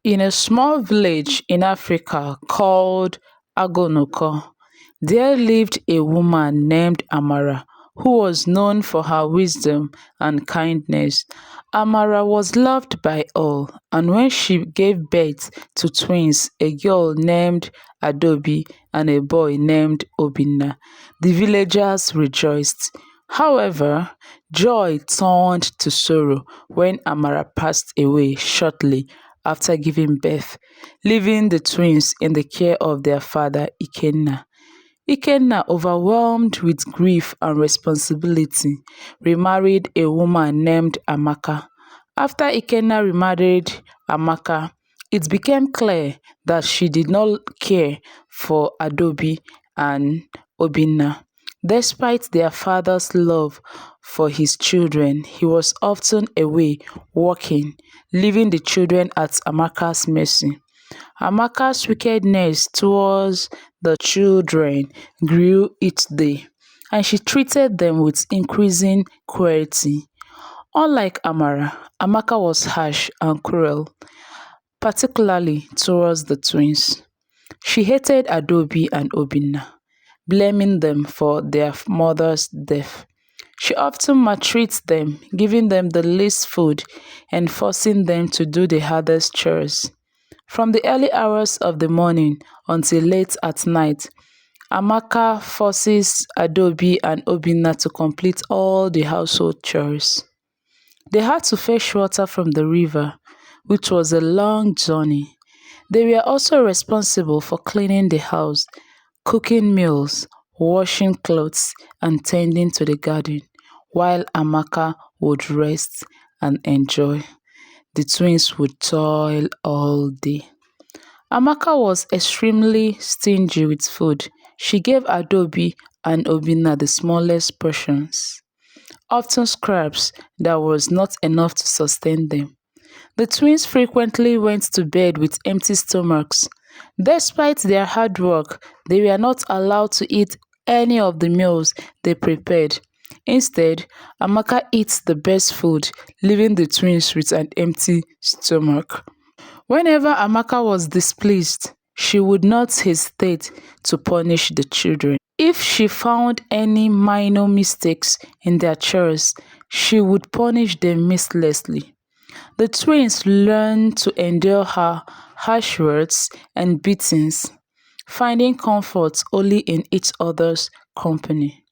In a small village in Africa called Agunauko, there lived a woman named Amara who was known for her wisdom and kindness. Amara was loved by all, and when she gave birth to twins, a girl named Adobe and a boy named Obinna, the villagers rejoiced. However, joy turned to sorrow when Amara passed away shortly after giving birth, leaving the twins in the care of their father Ikenna. Ikenna, overwhelmed with grief and responsibility, remarried a woman named Amaka. After Ikenna remarried Amaka, it became clear that she did not care for Adobe and Obinna. Despite their father's love for his children, he was often away working, leaving the children at Amaka's mercy. Amaka's wickedness towards the children grew each day, and she treated them with increasing cruelty. Unlike Amara, Amaka was harsh and cruel, particularly towards the twins. She hated Adobe and Obinna, blaming them for their mother's death. She often maltreats them, giving them the least food and forcing them to do the hardest chores. From the early hours of the morning until late at night, Amaka forces Adobe and Obinna to complete all the household chores. They had to fetch water from the river, which was a long journey. They were also responsible for cleaning the house, cooking meals, washing clothes, and tending to the garden, while Amaka would rest and enjoy. The twins would toil all day. Amaka was extremely stingy with food. She gave Adobe and Obinna the smallest portions, often scraps that was not enough to sustain them. The twins frequently went to bed with empty stomachs. Despite their hard work, they were not allowed to eat any of the meals they prepared. Instead, Amaka eats the best food, leaving the twins with an empty stomach. Whenever Amaka was displeased, she would not hesitate to punish the children. If she found any minor mistakes in their chores, she would punish them mercilessly. The twins learned to endure her harsh words and beatings, finding comfort only in each other's company.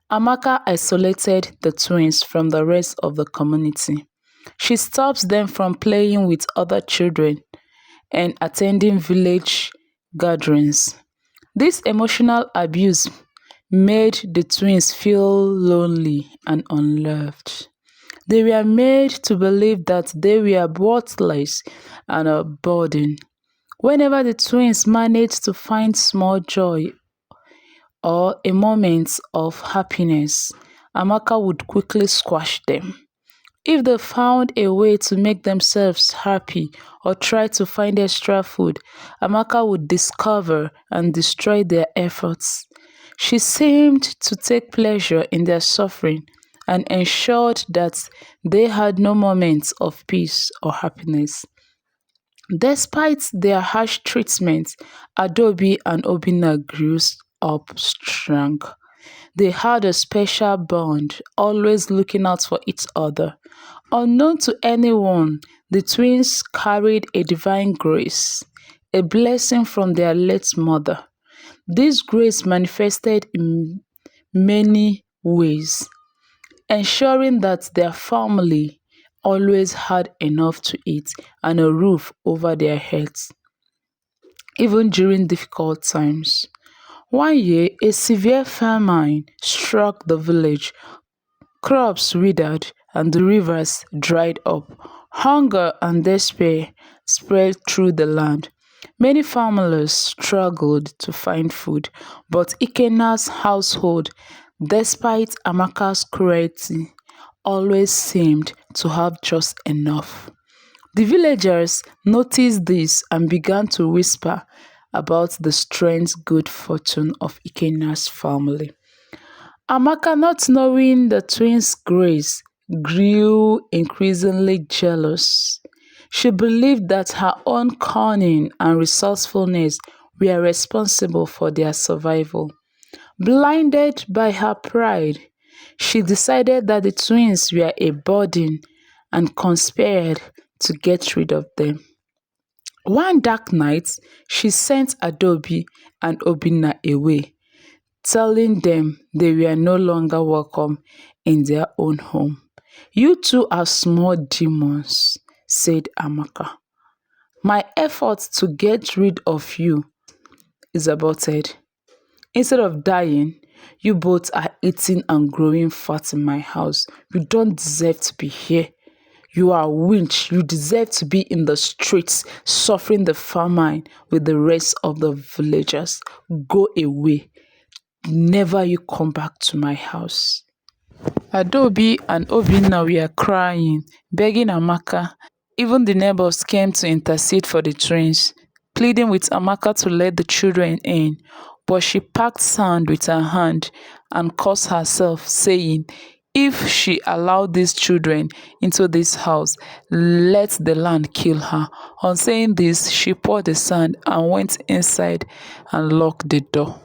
Amaka isolated the twins from the rest of the community. She stops them from playing with other children and attending village gatherings. This emotional abuse made the twins feel lonely and unloved. They were made to believe that they were worthless and a burden. Whenever the twins managed to find small joy or a moment of happiness, Amaka would quickly squash them. If they found a way to make themselves happy or try to find extra food, Amaka would discover and destroy their efforts. She seemed to take pleasure in their suffering and ensured that they had no moments of peace or happiness. Despite their harsh treatment, Adobe and Obinna grew up strong. They had a special bond, always looking out for each other. Unknown to anyone, the twins carried a divine grace, a blessing from their late mother. This grace manifested in many ways, ensuring that their family always had enough to eat and a roof over their heads, even during difficult times. One year, a severe famine struck the village. Crops withered and the rivers dried up. Hunger and despair spread through the land. Many families struggled to find food, but Ikenna's household, despite Amaka's cruelty, always seemed to have just enough. The villagers noticed this and began to whisper about the strange good fortune of Ikenna's family. Amaka, not knowing the twins' grace, grew increasingly jealous. She believed that her own cunning and resourcefulness were responsible for their survival. Blinded by her pride, she decided that the twins were a burden and conspired to get rid of them. One dark night, she sent Adobe and Obinna away, telling them they were no longer welcome in their own home. "You two are small demons," said Amaka. "My effort to get rid of you is aborted. Instead of dying, you both are eating and growing fat in my house. You don't deserve to be here. You are winch. You deserve to be in the streets suffering the famine with the rest of the villagers. Go away. Never you come back to my house." Adobe and Obinna were crying, begging Amaka. Even the neighbors came to intercede for the twins, pleading with Amaka to let the children in, but she packed sand with her hand and cursed herself, saying, "If she allowed these children into this house, let the land kill her." On saying this, she poured the sand and went inside and locked the door.